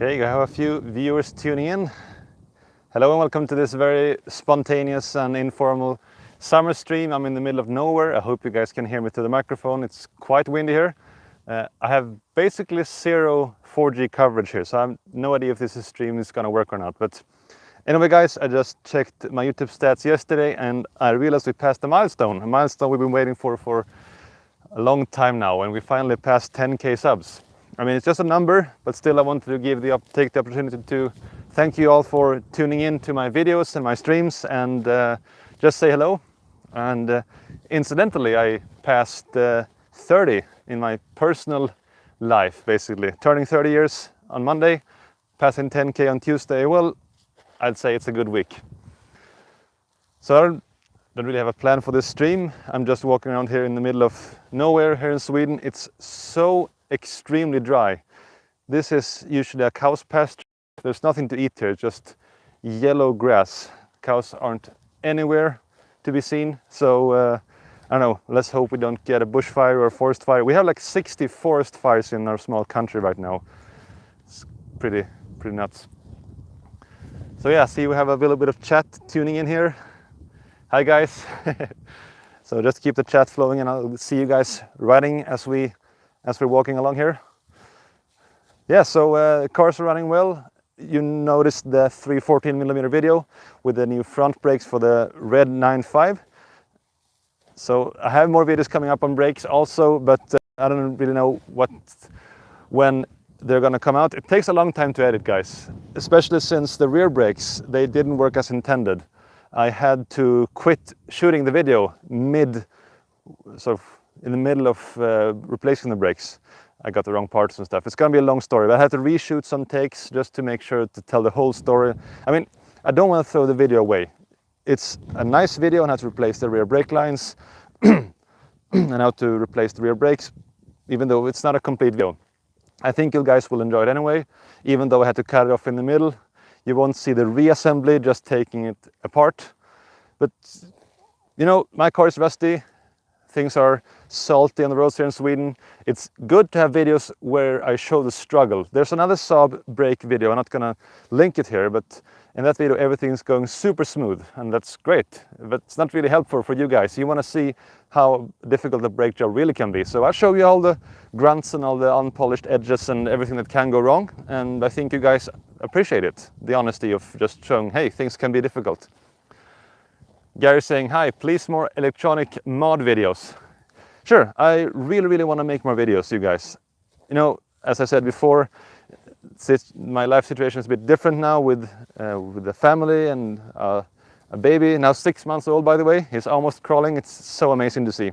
Okay, I have a few viewers tuning in. Hello and welcome to this very spontaneous and informal summer stream. I'm in the middle of nowhere. I hope you guys can hear me through the microphone. It's quite windy here. I have basically zero 4G coverage here, so I have no idea if this stream is going to work or not. But anyway, guys, I just checked my YouTube stats yesterday and I realized we passed a milestone we've been waiting for a long time now, and we finally passed 10K subs. I mean, it's just a number, but still I wanted to take the opportunity to thank you all for tuning in to my videos and my streams and just say hello. And incidentally, I passed 30 in my personal life, basically. Turning 30 years on Monday, passing 10K on Tuesday. Well, I'd say it's a good week. So I don't really have a plan for this stream. I'm just walking around here in the middle of nowhere here in Sweden. It's so extremely dry. This is usually a cow's pasture. There's nothing to eat here, just yellow grass. Cows aren't anywhere to be seen. So I don't know, let's hope we don't get a bushfire or a forest fire. We have like 60 forest fires in our small country right now. It's pretty nuts. So yeah, see, we have a little bit of chat tuning in here. Hi guys. So just keep the chat flowing and I'll see you guys writing as we're walking along here. Yeah, so cars are running well. You noticed the 314mm video with the new front brakes for the red 9.5. So I have more videos coming up on brakes also, but I don't really know when they're gonna come out. It takes a long time to edit, guys, especially since the rear brakes, they didn't work as intended. I had to quit shooting the video in the middle of replacing the brakes. I got the wrong parts and stuff. It's gonna be a long story, but I had to reshoot some takes just to make sure to tell the whole story. I mean, I don't want to throw the video away. It's a nice video on how to replace the rear brake lines and how to replace the rear brakes, even though it's not a complete video. I think you guys will enjoy it anyway, even though I had to cut it off in the middle. You won't see the reassembly, just taking it apart. But, you know, my car is rusty. Things are salty on the roads here in Sweden. It's good to have videos where I show the struggle. There's another Saab brake video. I'm not gonna link it here, but in that video everything's going super smooth, and that's great. But it's not really helpful for you guys. You wanna see how difficult the brake job really can be. So I'll show you all the grunts and all the unpolished edges and everything that can go wrong. And I think you guys appreciate it, the honesty of just showing, hey, things can be difficult. Gary saying, hi, please more electronic mod videos. Sure, I really want to make more videos, you guys. You know, as I said before, my life situation is a bit different now with the family and a baby, now 6 months old, by the way. He's almost crawling. It's so amazing to see.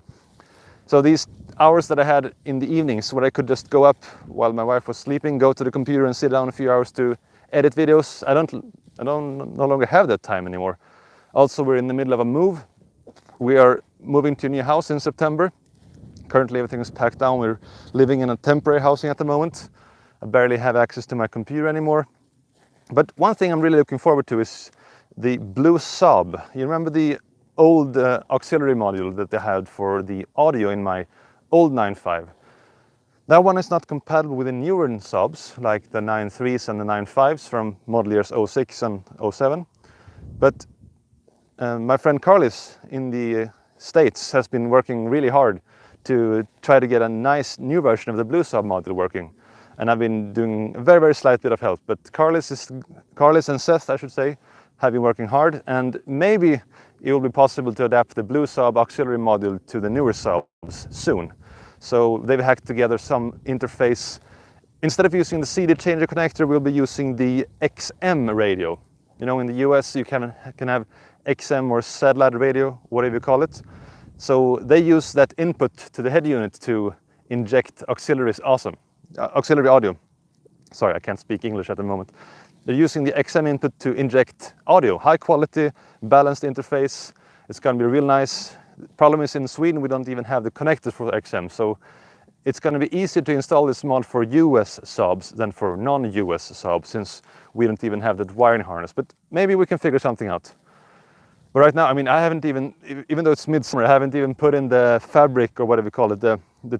So these hours that I had in the evenings where I could just go up while my wife was sleeping, go to the computer and sit down a few hours to edit videos, I no longer have that time anymore. Also, we're in the middle of a move. We are moving to a new house in September. Currently, everything is packed down. We're living in a temporary housing at the moment. I barely have access to my computer anymore. But one thing I'm really looking forward to is the blue Saab. You remember the old auxiliary module that they had for the audio in my old 9.5? That one is not compatible with the newer Saabs, like the 9.3s and the 9.5s from model years 06 and 07. But my friend Carlis in the States has been working really hard to try to get a nice new version of the blue Saab module working. And I've been doing a very slight bit of help. But Carlis and Seth, I should say, have been working hard. And maybe it will be possible to adapt the blue Saab auxiliary module to the newer Saabs soon. So they've hacked together some interface. Instead of using the CD changer connector, we'll be using the XM radio. You know, in the US, you can have XM or satellite radio, whatever you call it. So they use that input to the head unit to inject auxiliary audio. Sorry, I can't speak English at the moment. They're using the XM input to inject audio, high quality, balanced interface. It's going to be real nice. The problem is in Sweden, we don't even have the connectors for XM. So it's going to be easier to install this mod for US Saabs than for non-US Saabs, since we don't even have that wiring harness. But maybe we can figure something out. But right now, I mean, I haven't even though it's midsummer, I haven't even put in the fabric or whatever you call it, the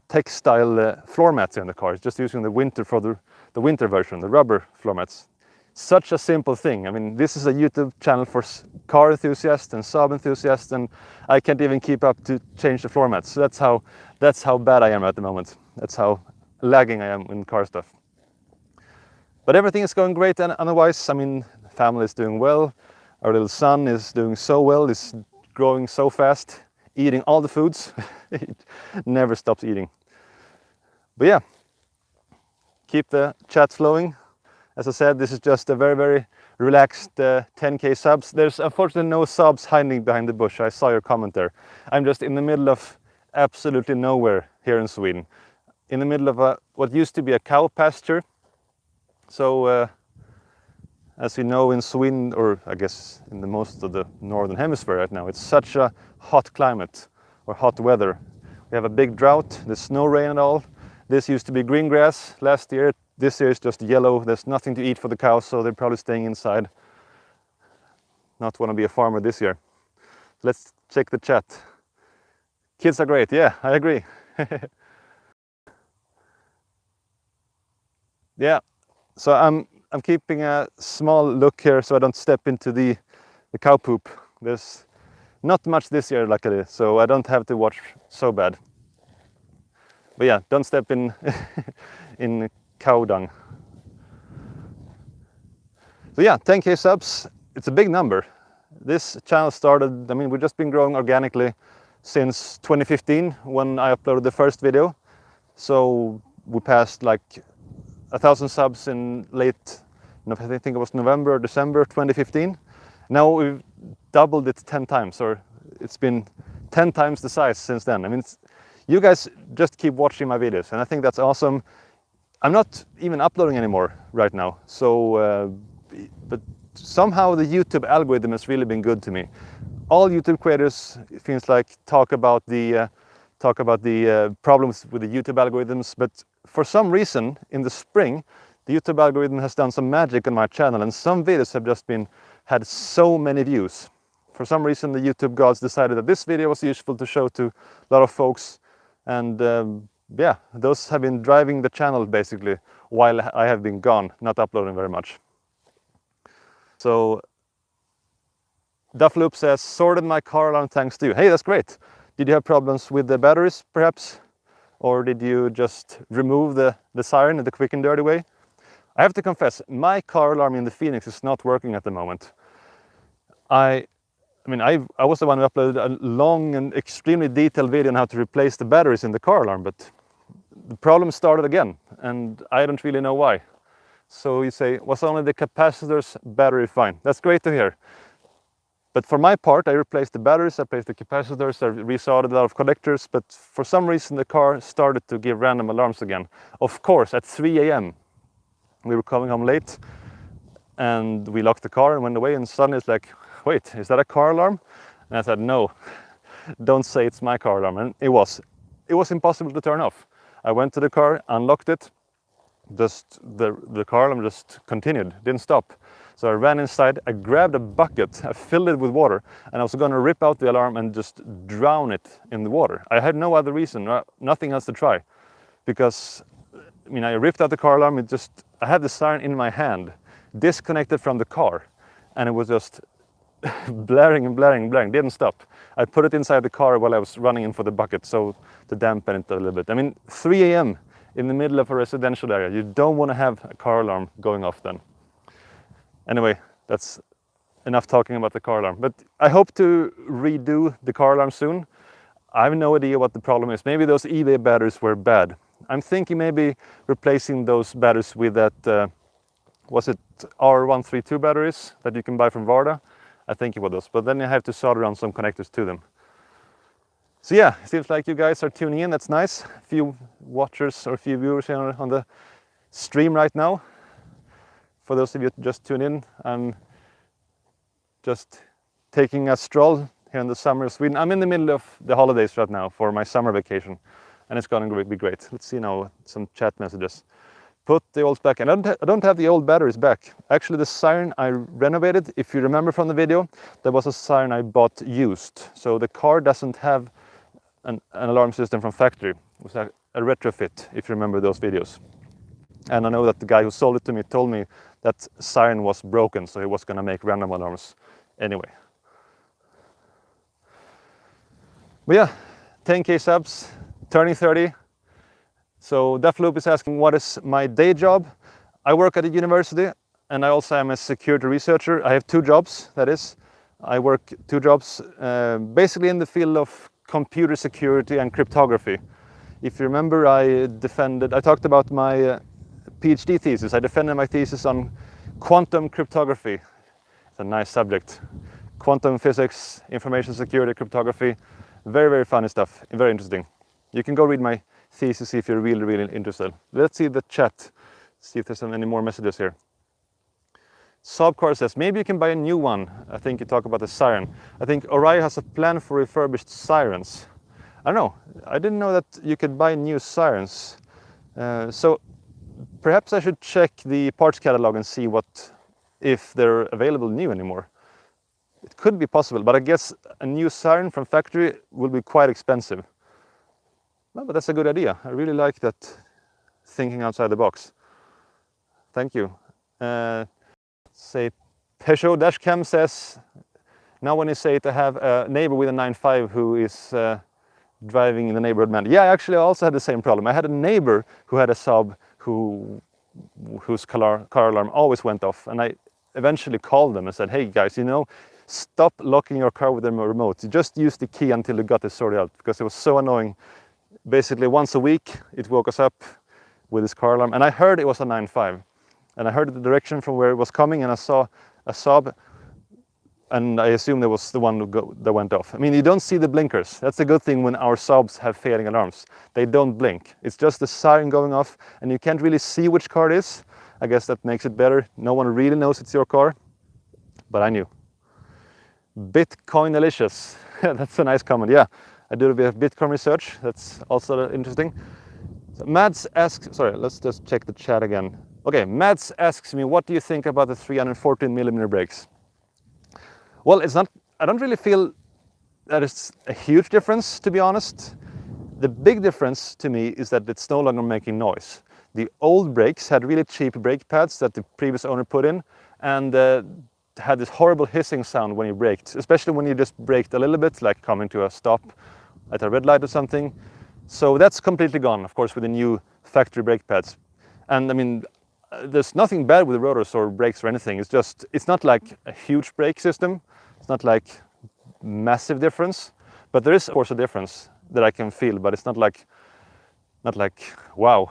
textile floor mats in the car. It's just using the winter for the the winter version, the rubber floor mats. Such a simple thing. I mean, this is a YouTube channel for car enthusiasts and Saab enthusiasts, and I can't even keep up to change the floor mats. So that's how bad I am at the moment. That's how lagging I am in car stuff. But everything is going great, and otherwise, I mean, the family is doing well. Our little son is doing so well. He's growing so fast, eating all the foods. He never stops eating. But yeah, keep the chat flowing. As I said, this is just a very, very relaxed 10K subs. There's unfortunately no subs hiding behind the bush. I saw your comment there. I'm just in the middle of absolutely nowhere here in Sweden. In the middle of what used to be a cow pasture. So, as you know, in Sweden, or I guess in the most of the northern hemisphere right now, it's such a hot climate or hot weather. We have a big drought, there's no rain at all. This used to be green grass last year. This year is just yellow. There's nothing to eat for the cows, so they're probably staying inside. Not want to be a farmer this year. Let's check the chat. Kids are great. Yeah, I agree. Yeah, so I'm keeping a small look here so I don't step into the cow poop. There's not much this year, luckily, so I don't have to watch so bad. But yeah, don't step in in cow dung. So yeah, 10K subs, it's a big number. This channel started, I mean, we've just been growing organically since 2015 when I uploaded the first video. So we passed like 1,000 subs in late, I think it was November or December 2015. Now we've doubled it 10 times, or it's been 10 times the size since then. I mean, you guys just keep watching my videos, and I think that's awesome. I'm not even uploading anymore right now, so but somehow the YouTube algorithm has really been good to me. All YouTube creators, it feels like, talk about the problems with the YouTube algorithms, but for some reason in the spring the YouTube algorithm has done some magic on my channel, and some videos have just had so many views. For some reason the YouTube gods decided that this video was useful to show to a lot of folks, and yeah, those have been driving the channel basically while I have been gone, not uploading very much. So Duffloop says, sorted my car alarm thanks to you. Hey, that's great. Did you have problems with the batteries perhaps? Or did you just remove the siren in the quick and dirty way? I have to confess, my car alarm in the Phoenix is not working at the moment. I was the one who uploaded a long and extremely detailed video on how to replace the batteries in the car alarm, but the problem started again, and I don't really know why. So you say, was only the capacitor's battery fine? That's great to hear. But for my part, I replaced the batteries, I replaced the capacitors, I resoldered a lot of connectors, but for some reason the car started to give random alarms again. Of course, at 3 a.m. we were coming home late, and we locked the car and went away, and suddenly it's like, wait, is that a car alarm? And I said, no, don't say it's my car alarm. And it was impossible to turn off. I went to the car, unlocked it, just the car alarm just continued, didn't stop. So I ran inside, I grabbed a bucket, I filled it with water, and I was going to rip out the alarm and just drown it in the water. I had no other reason, nothing else to try, because I mean, I ripped out the car alarm, I had the siren in my hand, disconnected from the car, and it was just blaring and blaring and blaring, didn't stop. I put it inside the car while I was running in for the bucket, so to dampen it a little bit. I mean, 3 a.m. in the middle of a residential area, you don't want to have a car alarm going off then. Anyway, that's enough talking about the car alarm. But I hope to redo the car alarm soon. I have no idea what the problem is. Maybe those eBay batteries were bad. I'm thinking maybe replacing those batteries with that, was it R132 batteries that you can buy from Varda? I think it was those, but then you have to solder on some connectors to them. So yeah, it seems like you guys are tuning in, that's nice. A few watchers or a few viewers here on the stream right now. For those of you who just tune in, I'm just taking a stroll here in the summer of Sweden. I'm in the middle of the holidays right now for my summer vacation, and it's going to be great. Let's see now some chat messages. Put the old back, and I don't have the old batteries back. Actually, the siren I renovated, if you remember from the video, there was a siren I bought used. So the car doesn't have an alarm system from factory. It was a retrofit, if you remember those videos. And I know that the guy who sold it to me told me that Siren was broken, so he was going to make random alarms anyway. But yeah, 10K subs, turning 30. So Deathloop is asking, what is my day job? I work at a university, and I also am a security researcher. I have 2 jobs, that is. I work 2 jobs, basically in the field of computer security and cryptography. If you remember, I talked about my PhD thesis. I defended my thesis on quantum cryptography. It's a nice subject. Quantum physics, information security, cryptography. Very, very funny stuff, very interesting. You can go read my thesis if you're really, really interested. Let's see the chat, see if there's any more messages here. Saab car says, maybe you can buy a new one. I think you talk about the Siren. I think Orion has a plan for refurbished Sirens. I don't know, I didn't know that you could buy new Sirens. So perhaps I should check the parts catalog and see if they're available new anymore. It could be possible, but I guess a new Siren from factory will be quite expensive. No, but that's a good idea. I really like that, thinking outside the box. Thank you. Say Peugeot Dashcam says, now when you say to have a neighbor with a 9.5 who is driving in the neighborhood man. Yeah, actually I also had the same problem. I had a neighbor who had a Saab whose car alarm always went off, and I eventually called them and said, hey guys, stop locking your car with the remote. You just use the key until you got this sorted out, because it was so annoying. Basically once a week it woke us up with this car alarm, and I heard it was a 9.5, and I heard the direction from where it was coming, and I saw a Saab, and I assumed it was the one that went off. I mean, you don't see the blinkers. That's a good thing when our Saabs have failing alarms. They don't blink. It's just the siren going off, and you can't really see which car it is. I guess that makes it better. No one really knows it's your car, but I knew. Bitcoinalicious. That's a nice comment. Yeah, I do a bit of Bitcoin research. That's also interesting. So Mads asks, sorry, let's just check the chat again. Okay, Mads asks me, what do you think about the 314mm brakes? Well, I don't really feel that it's a huge difference, to be honest. The big difference to me is that it's no longer making noise. The old brakes had really cheap brake pads that the previous owner put in, and had this horrible hissing sound when you braked, especially when you just braked a little bit, like coming to a stop at a red light or something. So that's completely gone, of course, with the new factory brake pads. And I mean, there's nothing bad with the rotors or brakes or anything. It's not like a huge brake system. It's not like massive difference, but there is of course a difference that I can feel, but it's not like wow.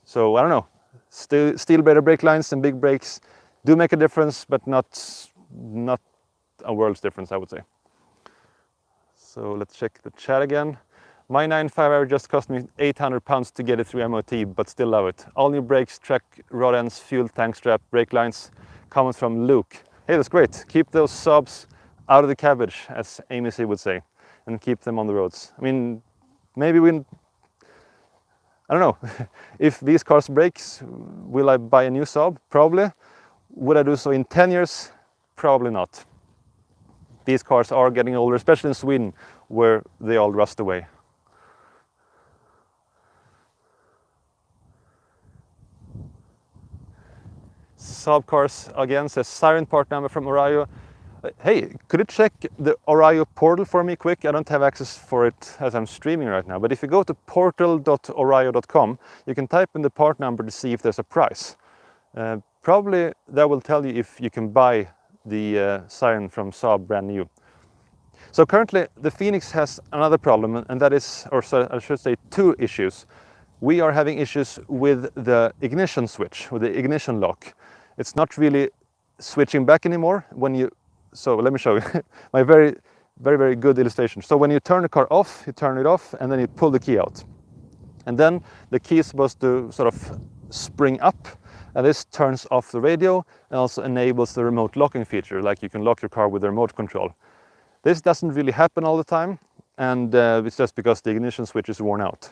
So I don't know. Steel braided brake lines and big brakes do make a difference, but not a world's difference, I would say. So let's check the chat again. My 9.5 just cost me £800 to get it through MOT, but still love it. All new brakes, track rod ends, fuel tank strap, brake lines. Comment from Luke. Hey, that's great. Keep those Saabs out of the cabbage, as Amy C would say, and keep them on the roads. I mean, maybe I don't know. If these cars breaks, will I buy a new Saab? Probably. Would I do so in 10 years? Probably not. These cars are getting older, especially in Sweden, where they all rust away. Saab cars again says Siren Partner from Oraio. Hey, could you check the Oraio portal for me quick? I don't have access for it as I'm streaming right now, but if you go to portal.oraio.com, you can type in the part number to see if there's a price. Probably that will tell you if you can buy the Siren from Saab brand new. So currently the Phoenix has another problem, and that is, or so I should say, 2 issues. We are having issues with the ignition switch, with the ignition lock. It's not really switching back anymore so let me show you my very, very, very good illustration. So when you turn the car off, you turn it off, and then you pull the key out. And then the key is supposed to sort of spring up, and this turns off the radio and also enables the remote locking feature, like you can lock your car with the remote control. This doesn't really happen all the time, and it's just because the ignition switch is worn out.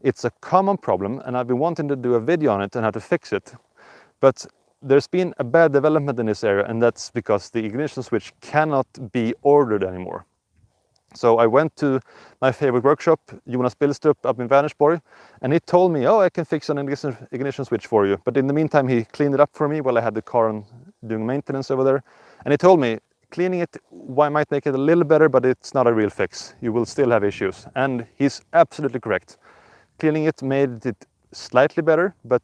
It's a common problem, and I've been wanting to do a video on it and how to fix it. But there's been a bad development in this area, and that's because the ignition switch cannot be ordered anymore. So I went to my favorite workshop, Jonas Billstrup up in Vänersborg, and he told me, oh, I can fix an ignition switch for you. But in the meantime, he cleaned it up for me while I had the car on doing maintenance over there. And he told me, cleaning it might make it a little better, but it's not a real fix. You will still have issues. And he's absolutely correct. Cleaning it made it slightly better, but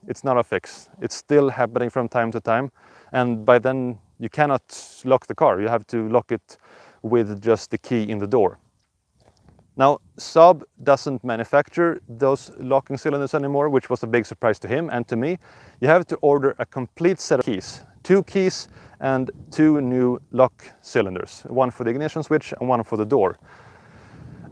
it's not a fix. It's still happening from time to time. And by then, you cannot lock the car. You have to lock it with just the key in the door. Now, Saab doesn't manufacture those locking cylinders anymore, which was a big surprise to him and to me. You have to order a complete set of keys, 2 keys and 2 new lock cylinders, one for the ignition switch and one for the door.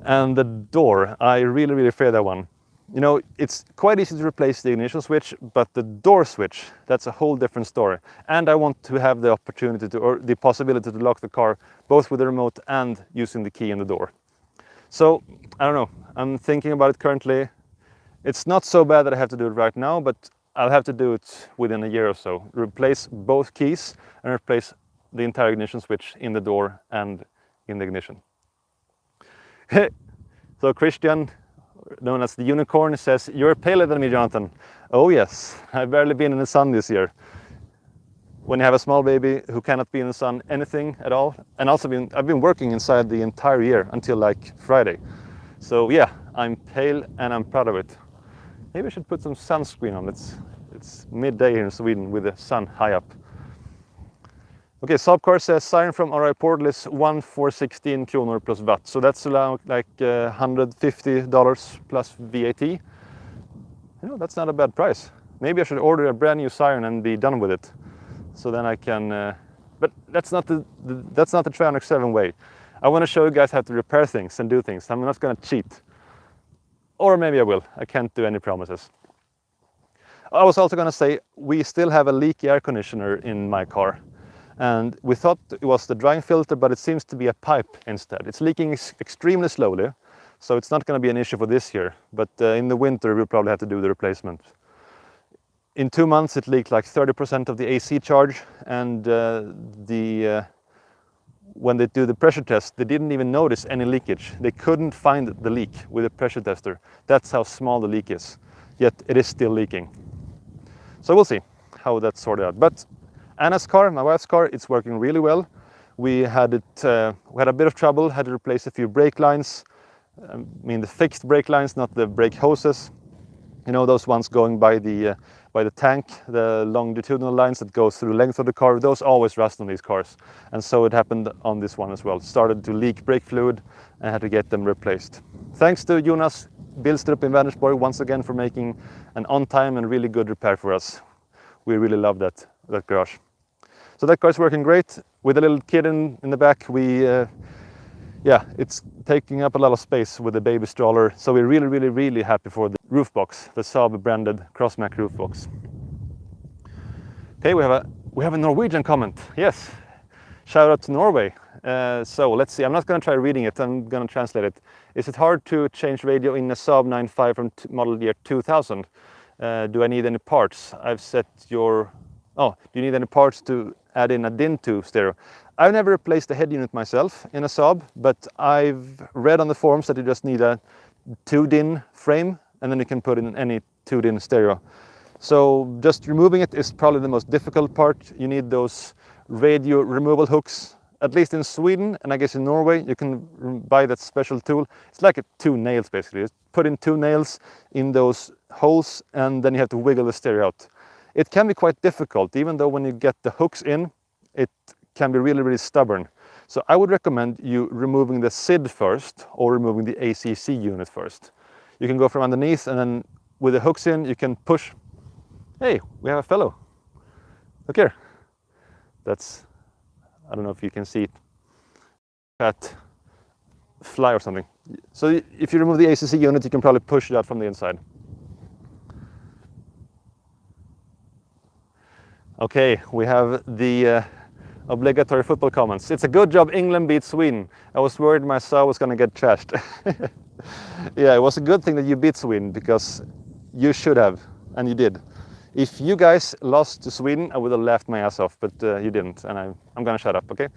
And the door, I really fear that one. You know, it's quite easy to replace the ignition switch, but the door switch, that's a whole different story. And I want to have the opportunity to, or the possibility to lock the car, both with the remote and using the key in the door. So, I don't know, I'm thinking about it currently. It's not so bad that I have to do it right now, but I'll have to do it within a year or so. Replace both keys and replace the entire ignition switch in the door and in the ignition. So Christian, known as the Unicorn, says, "You're paler than me, Jonathan." Oh yes, I've barely been in the sun this year. When you have a small baby who cannot be in the sun anything at all, and also I've been working inside the entire year until like Friday. So yeah, I'm pale and I'm proud of it. Maybe I should put some sunscreen on. It's midday here in Sweden with the sun high up. Okay, Saab car says Siren from RI portal is 1,416 kronor plus VAT. So that's around like $150 plus VAT. You know, that's not a bad price. Maybe I should order a brand new Siren and be done with it. So then I can, but that's not the Trionic 7 way. I want to show you guys how to repair things and do things. I'm not going to cheat. Or maybe I will. I can't do any promises. I was also going to say, we still have a leaky air conditioner in my car. And we thought it was the drying filter, but it seems to be a pipe instead. It's leaking extremely slowly, so it's not going to be an issue for this year. But in the winter, we'll probably have to do the replacement. In 2 months, it leaked like 30% of the AC charge, and when they do the pressure test, they didn't even notice any leakage. They couldn't find the leak with a pressure tester. That's how small the leak is, yet it is still leaking. So we'll see how that's sorted out. But Anna's car, my wife's car, it's working really well. We had a bit of trouble, had to replace a few brake lines. I mean the fixed brake lines, not the brake hoses. You know, those ones going by the tank, the longitudinal lines that go through the length of the car, those always rust on these cars. And so it happened on this one as well. It started to leak brake fluid and had to get them replaced. Thanks to Jonas Billstrup in Vänersborg once again for making an on-time and really good repair for us. We really love that garage. So that car is working great. With a little kid in the back, yeah, it's taking up a lot of space with the baby stroller. So we're really happy for the roof box, the Saab branded Crossmac roof box. Okay, we have a Norwegian comment. Yes, shout out to Norway. So let's see. I'm not going to try reading it. I'm going to translate it. Is it hard to change radio in a Saab 9.5 from model year 2000? Do I need any parts? I've set your... Oh, do you need any parts to add in a DIN 2 stereo? I've never replaced the head unit myself in a Saab, but I've read on the forums that you just need a 2-DIN frame, and then you can put in any 2-DIN stereo. So just removing it is probably the most difficult part. You need those radio removal hooks. At least in Sweden, and I guess in Norway, you can buy that special tool. It's like 2 nails basically. You put in 2 nails in those holes, and then you have to wiggle the stereo out. It can be quite difficult, even though when you get the hooks in, it can be really stubborn. So I would recommend you removing the SID first, or removing the ACC unit first. You can go from underneath, and then with the hooks in, you can push. Hey, we have a fellow. Look here. That's, I don't know if you can see it. That fly or something. So if you remove the ACC unit, you can probably push it out from the inside. Okay, we have the obligatory football comments. It's a good job England beat Sweden. I was worried my Saab was going to get trashed. Yeah, it was a good thing that you beat Sweden, because you should have, and you did. If you guys lost to Sweden, I would have laughed my ass off, but you didn't, and I'm going to shut up, okay?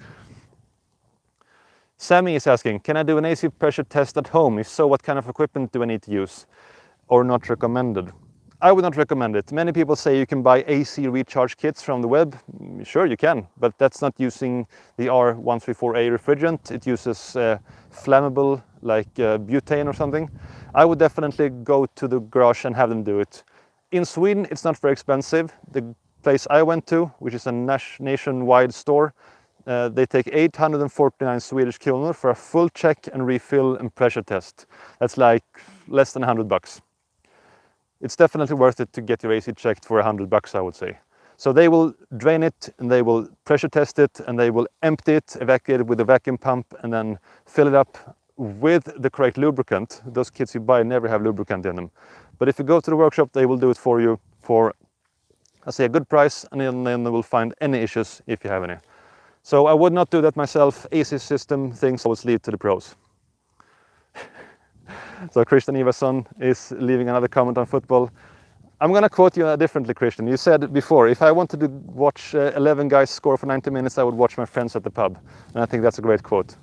Sammy is asking, can I do an AC pressure test at home? If so, what kind of equipment do I need to use? Or not recommended? I would not recommend it. Many people say you can buy AC recharge kits from the web. Sure, you can, but that's not using the R134A refrigerant. It uses flammable, like butane or something. I would definitely go to the garage and have them do it. In Sweden, it's not very expensive. The place I went to, which is a nationwide store, they take 849 Swedish kronor for a full check and refill and pressure test. That's like less than $100. It's definitely worth it to get your AC checked for $100, I would say. So they will drain it and they will pressure test it and they will empty it, evacuate it with a vacuum pump and then fill it up with the correct lubricant. Those kits you buy never have lubricant in them. But if you go to the workshop, they will do it for you for, I say, a good price, and then they will find any issues if you have any. So I would not do that myself. AC system things I always leave to the pros. So Christian Ivarsson is leaving another comment on football. I'm going to quote you differently, Christian. You said before, if I wanted to watch 11 guys score for 90 minutes, I would watch my friends at the pub. And I think that's a great quote.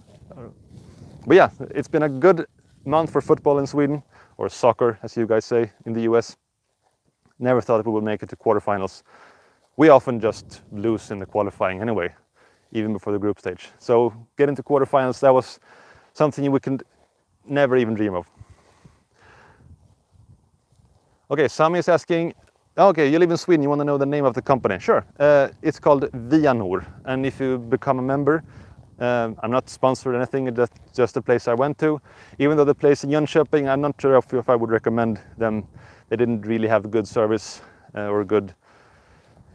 But yeah, it's been a good month for football in Sweden, or soccer, as you guys say, in the US. Never thought we would make it to quarterfinals. We often just lose in the qualifying anyway, even before the group stage. So getting to quarterfinals, that was something we could never even dream of. Okay, Sami is asking, okay, you live in Sweden, you want to know the name of the company? Sure, it's called Vianor, and if you become a member, I'm not sponsored or anything, it's just a place I went to. Even though the place in Jönköping, I'm not sure if I would recommend them. They didn't really have good service or good...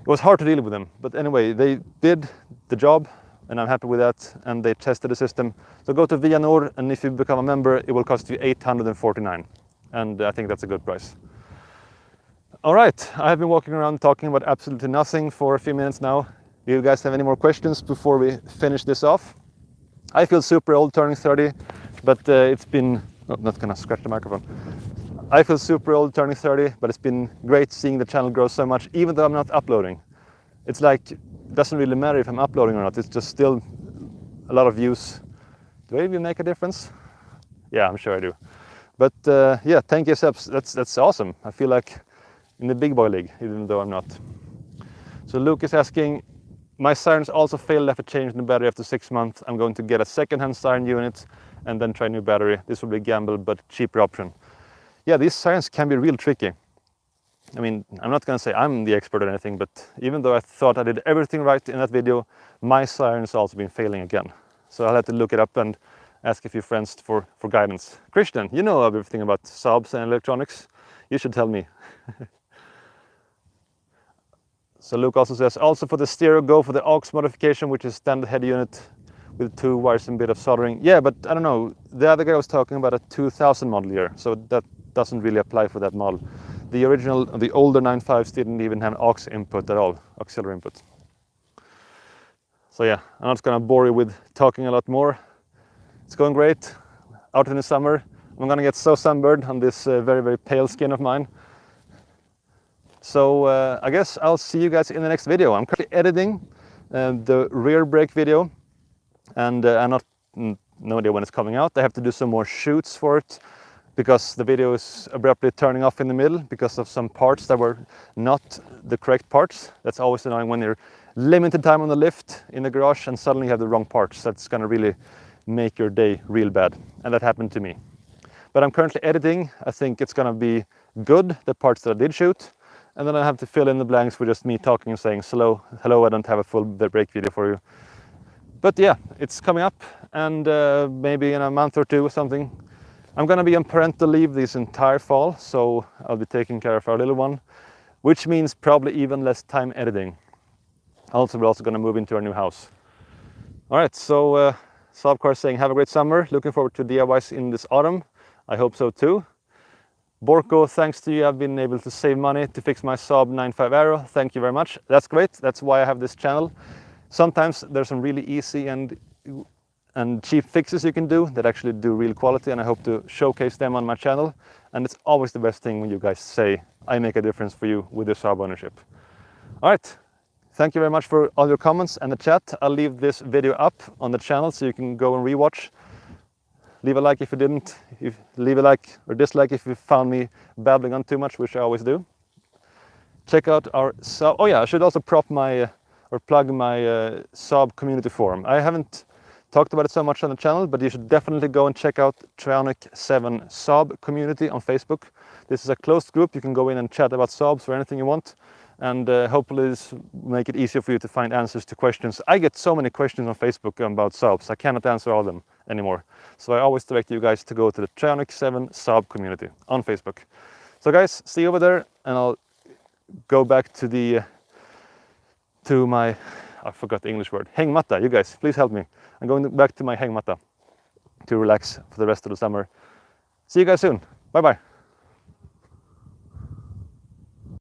It was hard to deal with them, but anyway, they did the job, and I'm happy with that, and they tested the system. So go to Vianor, and if you become a member, it will cost you 849, and I think that's a good price. All right, I have been walking around talking about absolutely nothing for a few minutes now. Do you guys have any more questions before we finish this off? I feel super old turning 30, but it's been... Oh, not gonna scratch the microphone. I feel super old turning 30, but it's been great seeing the channel grow so much, even though I'm not uploading. It's like, it doesn't really matter if I'm uploading or not, it's just still a lot of views. Do I even make a difference? Yeah, I'm sure I do. But yeah, thank you, subs. That's awesome. I feel like in the big boy league, even though I'm not. So Luke is asking, my sirens also failed after changing the battery after 6 months. I'm going to get a second-hand siren unit and then try a new battery. This will be a gamble, but cheaper option. Yeah, these sirens can be real tricky. I mean, I'm not going to say I'm the expert or anything, but even though I thought I did everything right in that video, my siren's also been failing again. So I'll have to look it up and ask a few friends for guidance. Christian, you know everything about Saabs and electronics. You should tell me. So Luke also says, also for the stereo, go for the aux modification, which is standard head unit with 2 wires and a bit of soldering. Yeah, but I don't know. The other guy was talking about a 2000 model year, so that doesn't really apply for that model. The original, the older 95s didn't even have aux input at all, auxiliary input. So yeah, I'm not gonna bore you with talking a lot more. It's going great. Out in the summer, I'm gonna get so sunburned on this very, very pale skin of mine. So I guess I'll see you guys in the next video. I'm currently editing the rear brake video, and I'm not no idea when it's coming out. I have to do some more shoots for it because the video is abruptly turning off in the middle because of some parts that were not the correct parts. That's always annoying when you're limited time on the lift in the garage and suddenly you have the wrong parts. That's gonna really make your day real bad, and that happened to me. But I'm currently editing. I think it's gonna be good, the parts that I did shoot. And then I have to fill in the blanks with just me talking and saying, hello, I don't have a full brake video for you. But yeah, it's coming up, and maybe in a month or two or something. I'm gonna be on parental leave this entire fall, so I'll be taking care of our little one, which means probably even less time editing. Also, we're also gonna move into our new house. All right, so Saab car saying, have a great summer. Looking forward to DIYs in this autumn. I hope so too. Borko, thanks to you, I've been able to save money to fix my Saab 9.5 Aero. Thank you very much. That's great. That's why I have this channel. Sometimes there's some really easy and cheap fixes you can do that actually do real quality, and I hope to showcase them on my channel. And it's always the best thing when you guys say, I make a difference for you with your Saab ownership. All right, Thank you very much for all your comments and the chat. I'll leave this video up on the channel so you can go and rewatch. Leave a like if you didn't. Leave a like or dislike if you found me babbling on too much, which I always do. Check out our Saab. Oh yeah, I should also plug my Saab community forum. I haven't talked about it so much on the channel, but you should definitely go and check out Trionic 7 Saab community on Facebook. This is a closed group. You can go in and chat about Saabs or anything you want, and hopefully this make it easier for you to find answers to questions. I get so many questions on Facebook about Saabs. I cannot answer all of them anymore. So I always direct you guys to go to the Trionic 7 Saab community on Facebook. So guys, see you over there, and I'll go back to my, I forgot the English word, hängmatta. You guys, please help me. I'm going back to my hängmatta to relax for the rest of the summer. See you guys soon. Bye bye.